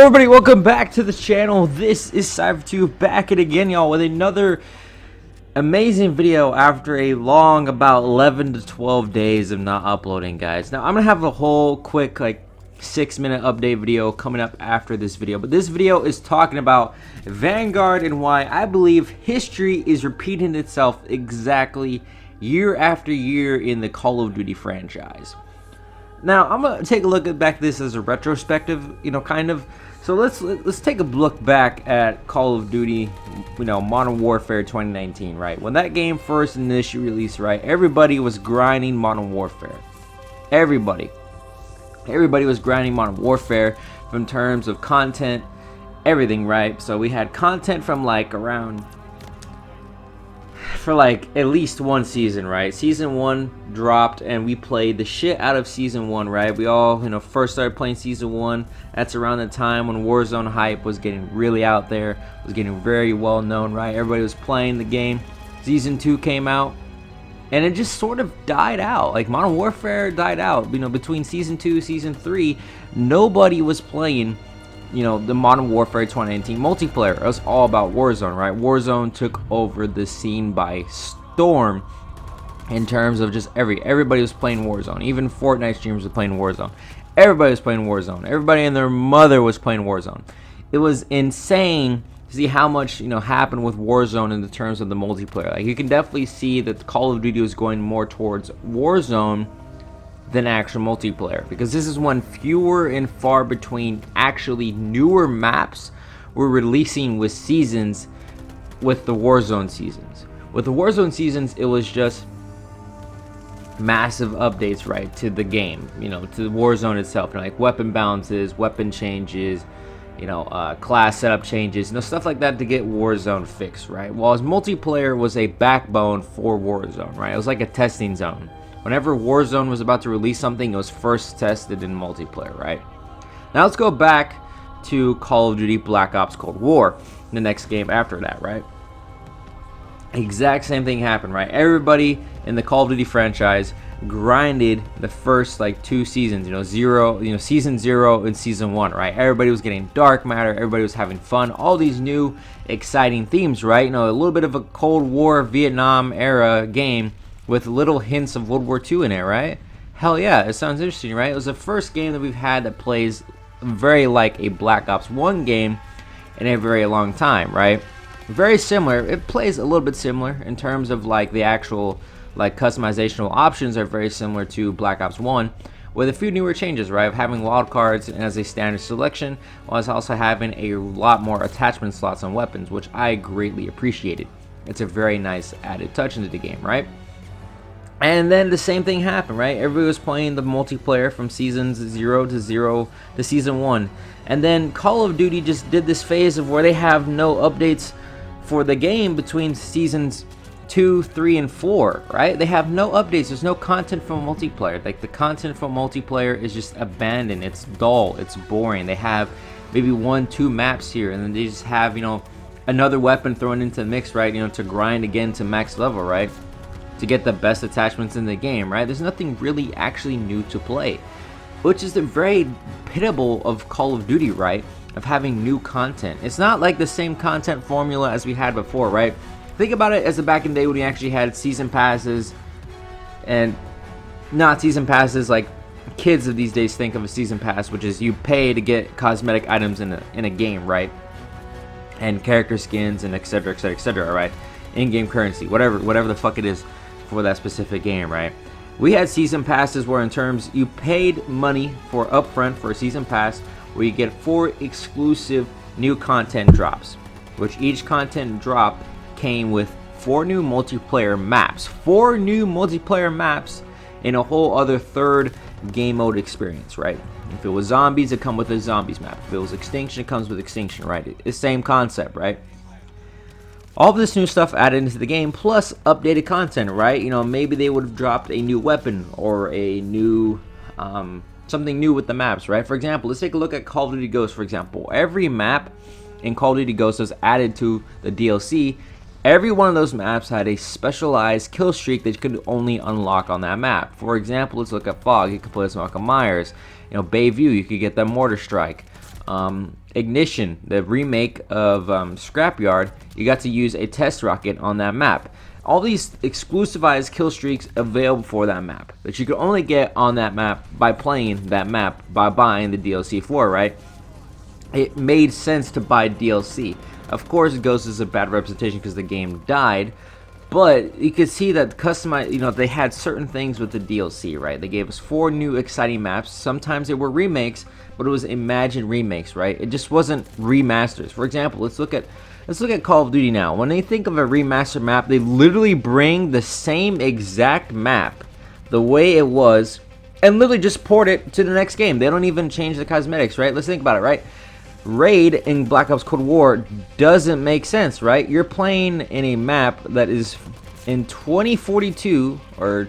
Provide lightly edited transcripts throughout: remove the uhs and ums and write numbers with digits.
everybody, welcome back to the channel. This is Cyber2 back at again, y'all, with another amazing video after a long about 11 to 12 days of not uploading, guys. Now I'm gonna have a whole quick 6-minute update video coming up after this video, but this video is talking about Vanguard and why I believe history is repeating itself exactly year after year in the Call of Duty franchise. Now I'm gonna take a look back at this as a retrospective, kind of. So let's take a look back at Call of Duty, Modern Warfare 2019, right? When that game first initially released, right? Everybody was grinding Modern Warfare. Everybody was grinding Modern Warfare from terms of content, everything, right? So we had content from for at least one season, right? Season 1 dropped and we played the shit out of season 1, right? We all first started playing season 1. That's around the time when Warzone hype was getting really out there, was getting very well known, right? Everybody was playing the game. Season 2 came out and it just sort of died out. Modern Warfare died out, between season 2 season 3. Nobody was playing the Modern Warfare 2019 multiplayer. It was all about Warzone, right? Warzone took over the scene by storm in terms of just everybody was playing Warzone. Even Fortnite streamers were playing Warzone. Everybody was playing Warzone. Everybody and their mother was playing Warzone. It was insane to see how much happened with Warzone in the terms of the multiplayer. You can definitely see that Call of Duty was going more towards Warzone than actual multiplayer, because this is when fewer and far between actually newer maps were releasing with seasons, with the Warzone seasons. With the Warzone seasons, it was just massive updates, right, to the game, to the Warzone itself, weapon balances, weapon changes, class setup changes, stuff like that to get Warzone fixed, right? While multiplayer was a backbone for Warzone, right? It was like a testing zone. Whenever Warzone was about to release something, it was first tested in multiplayer, right? Now let's go back to Call of Duty Black Ops Cold War, the next game after that, right? Exact same thing happened, right? Everybody in the Call of Duty franchise grinded the first 2 seasons, season 0 and season 1, right? Everybody was getting dark matter, everybody was having fun, all these new exciting themes, right? A little bit of a Cold War Vietnam era game with little hints of World War II in it, right? Hell yeah, it sounds interesting, right? It was the first game that we've had that plays very like a Black Ops 1 game in a very long time, right? Very similar. It plays a little bit similar in terms of the actual customizational options are very similar to Black Ops 1, with a few newer changes, right? Of having wildcards as a standard selection, while it's also having a lot more attachment slots on weapons, which I greatly appreciated. It's a very nice added touch into the game, right? And then the same thing happened, right? Everybody was playing the multiplayer from seasons 0 to season 1. And then Call of Duty just did this phase of where they have no updates for the game between seasons 2, 3, and 4, right? They have no updates. There's no content from multiplayer. The content from multiplayer is just abandoned. It's dull. It's boring. They have maybe 1, 2 maps here, and then they just have, another weapon thrown into the mix, right? To grind again to max level, right? To get the best attachments in the game, right? There's nothing really actually new to play, which is the very pitiable of Call of Duty, right? Of having new content. It's not like the same content formula as we had before, right? Think about it as the back in the day when we actually had season passes, and not season passes like kids of these days think of a season pass, which is you pay to get cosmetic items in a game, right? And character skins and etc, etc, etc, right? In-game currency, whatever the fuck it is for that specific game, right? We had season passes where in terms you paid money for upfront for a season pass where you get 4 exclusive new content drops, which each content drop came with 4 new multiplayer maps. 4 new multiplayer maps in a whole other third game mode experience, right? If it was zombies, it come with a zombies map. If it was extinction, it comes with extinction, right? It's the same concept, right? All of this new stuff added into the game, plus updated content, right? Maybe they would have dropped a new weapon or a new, something new with the maps, right? For example, let's take a look at Call of Duty Ghosts, for example. Every map in Call of Duty Ghosts was added to the DLC. Every one of those maps had a specialized kill streak that you could only unlock on that map. For example, let's look at Fog. You could play as Michael Myers. Bayview, you could get that Mortar Strike. Ignition, the remake of Scrapyard, you got to use a test rocket on that map. All these exclusivized kill streaks available for that map that you could only get on that map by playing that map, by buying the DLC for, right? It made sense to buy DLC. Of course, Ghost is a bad representation because the game died, but you could see that they had certain things with the DLC, right? They gave us 4 new exciting maps. Sometimes they were remakes, but it was imagined remakes, right? It just wasn't remasters. For example, let's look at Call of Duty now. When they think of a remastered map, they literally bring the same exact map, the way it was, and literally just port it to the next game. They don't even change the cosmetics, right? Let's think about it, right? Raid in Black Ops Cold War doesn't make sense, right? You're playing in a map that is in 2042 or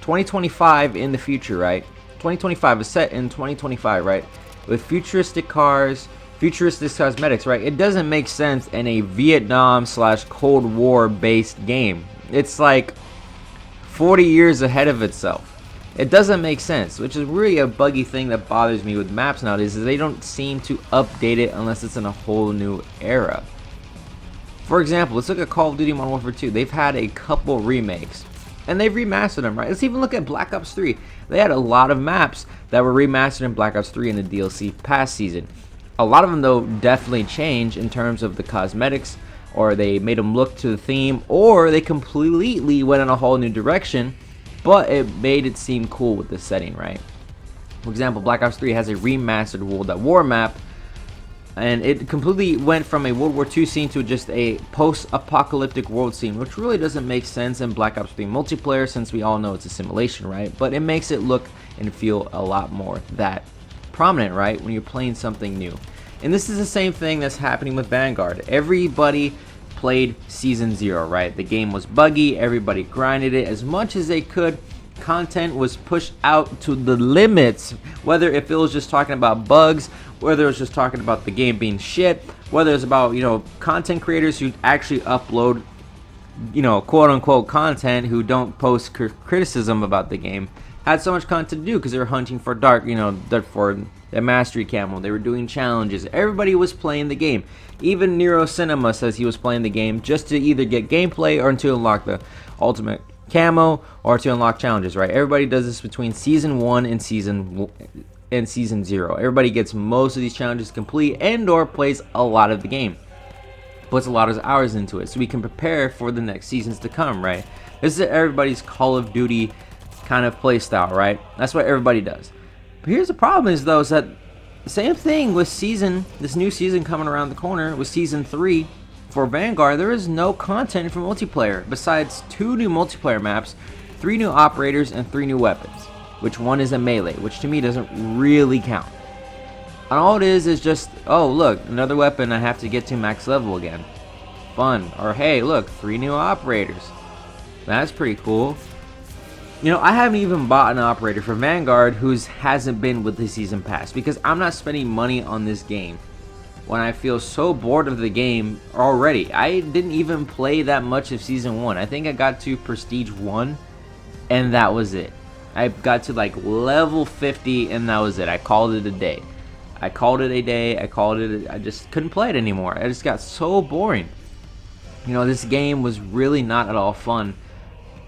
2025 in the future, right? 2025 is set in 2025, right? With futuristic cars, futuristic cosmetics, right? It doesn't make sense in a Vietnam/Cold War based game. It's like 40 years ahead of itself. It doesn't make sense, which is really a buggy thing that bothers me with maps nowadays, is they don't seem to update it unless it's in a whole new era. For example, let's look at Call of Duty Modern Warfare 2. They've had a couple remakes, and they've remastered them, right? Let's even look at Black Ops 3. They had a lot of maps that were remastered in Black Ops 3 in the DLC past season. A lot of them, though, definitely changed in terms of the cosmetics, or they made them look to the theme, or they completely went in a whole new direction, but it made it seem cool with the setting, right? For example, Black Ops 3 has a remastered World at War map, and it completely went from a World War II scene to just a post-apocalyptic world scene, which really doesn't make sense in Black Ops 3 multiplayer, since we all know it's a simulation, right? But it makes it look and feel a lot more that prominent, right, when you're playing something new. And this is the same thing that's happening with Vanguard. Everybody played Season 0, right? The game was buggy, everybody grinded it as much as they could. Content was pushed out to the limits, whether if it was just talking about bugs, whether it was just talking about the game being shit, whether it's about, content creators who actually upload, quote unquote content, who don't post criticism about the game, had so much content to do because they were hunting for for the mastery camo. They were doing challenges. Everybody was playing the game. Even Nero Cinema says he was playing the game just to either get gameplay or to unlock the ultimate camo or to unlock challenges, right? Everybody does this between Season 1 and Season 0. Everybody gets most of these challenges complete and or plays a lot of the game. Puts a lot of hours into it so we can prepare for the next seasons to come, right? This is everybody's Call of Duty kind of play style, right? That's what everybody does. But here's the problem is, though, is that the same thing with this new season coming around the corner with Season 3 for Vanguard. There is no content for multiplayer besides 2 new multiplayer maps, 3 new operators, and 3 new weapons, which one is a melee, which to me doesn't really count. And all it is just, oh look, another weapon I have to get to max level again. Fun. Or hey, look, 3 new operators. That's pretty cool. I haven't even bought an operator for Vanguard hasn't been with the season pass because I'm not spending money on this game when I feel so bored of the game already. I didn't even play that much of Season 1. I think I got to Prestige 1 and that was it. I got to like level 50 and that was it. I called it a day. I just couldn't play it anymore. I just got so boring. This game was really not at all fun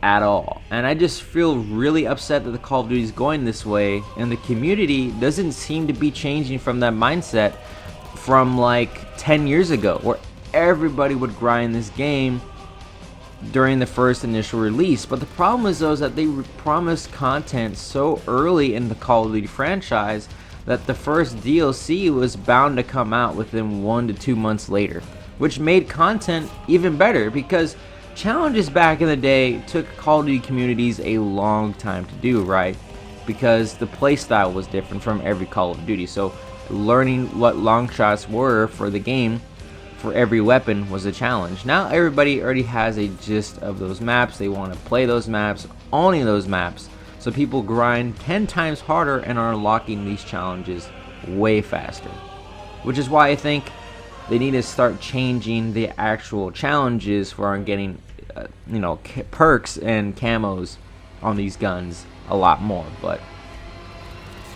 at all, and I just feel really upset that the Call of Duty is going this way, and the community doesn't seem to be changing from that mindset from like 10 years ago, where everybody would grind this game during the first initial release. But the problem is, though, is that they promised content so early in the Call of Duty franchise that the first DLC was bound to come out within 1 to 2 months later, which made content even better because challenges back in the day took Call of Duty communities a long time to do, right? Because the playstyle was different from every Call of Duty. So learning what long shots were for the game for every weapon was a challenge. Now everybody already has a gist of those maps. They want to play those maps, only those maps. So people grind 10 times harder and are unlocking these challenges way faster. Which is why I think they need to start changing the actual challenges for getting perks and camos on these guns a lot more. But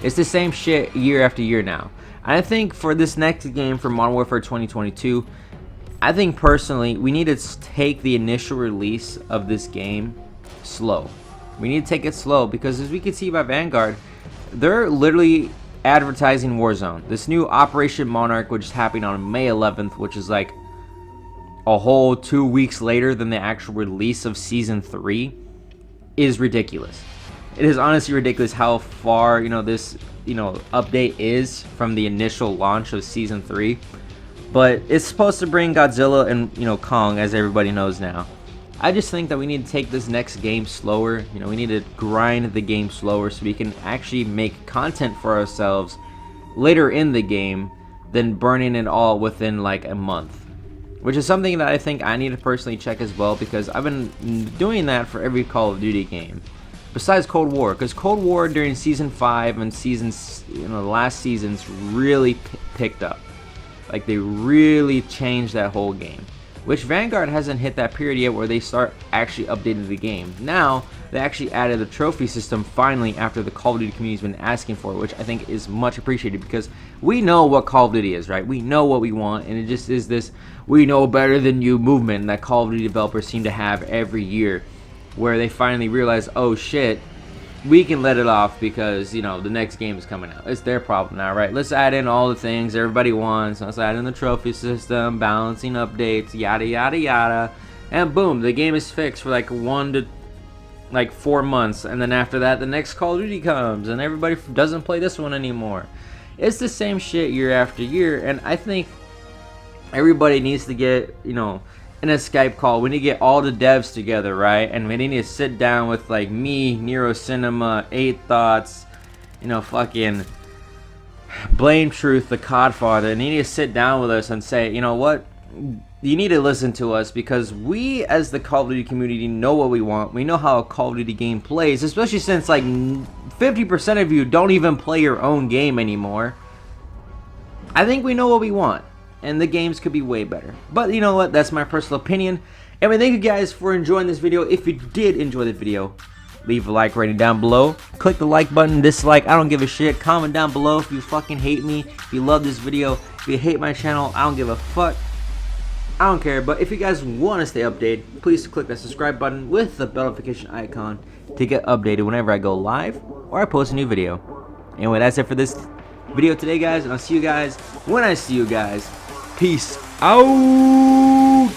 it's the same shit year after year now. I think for this next game for Modern Warfare 2022, I think personally we need to take the initial release of this game slow. We need to take it slow because, as we can see by Vanguard, they're literally advertising Warzone. This new Operation Monarch, which is happening on May 11th, which is like a whole 2 weeks later than the actual release of Season 3, is ridiculous. It is honestly ridiculous how far, this, update is from the initial launch of Season 3. But it's supposed to bring Godzilla and, Kong, as everybody knows now. I just think that we need to take this next game slower. We need to grind the game slower so we can actually make content for ourselves later in the game than burning it all within like a month. Which is something that I think I need to personally check as well, because I've been doing that for every Call of Duty game. Besides Cold War, because Cold War during Season 5 and the last seasons really picked up. Like, they really changed that whole game. Which Vanguard hasn't hit that period yet where they start actually updating the game. Now, they actually added the trophy system finally after the Call of Duty community's been asking for it, which I think is much appreciated because we know what Call of Duty is, right? We know what we want, and it just is this we know better than you movement that Call of Duty developers seem to have every year, where they finally realize, oh shit, we can let it off because, the next game is coming out. It's their problem now, right? Let's add in all the things everybody wants. Let's add in the trophy system, balancing updates, yada, yada, yada. And boom, the game is fixed for like 1 to 4 months. And then after that, the next Call of Duty comes and everybody doesn't play this one anymore. It's the same shit year after year. And I think everybody needs to get, in a Skype call. We need to get all the devs together, right? And we need to sit down with like me, Nero Cinema, 8 Thoughts, fucking Blame Truth, the Codfather, and they need to sit down with us and say, you know what? You need to listen to us because we, as the Call of Duty community, know what we want. We know how a Call of Duty game plays, especially since like 50% of you don't even play your own game anymore. I think we know what we want. And the games could be way better. But you know what? That's my personal opinion. Anyway, thank you guys for enjoying this video. If you did enjoy the video, leave a like rating down below. Click the like button, dislike, I don't give a shit. Comment down below if you fucking hate me. If you love this video. If you hate my channel, I don't give a fuck. I don't care. But if you guys want to stay updated, please click that subscribe button with the bell notification icon to get updated whenever I go live or I post a new video. Anyway, that's it for this video today, guys. And I'll see you guys when I see you guys. Peace out.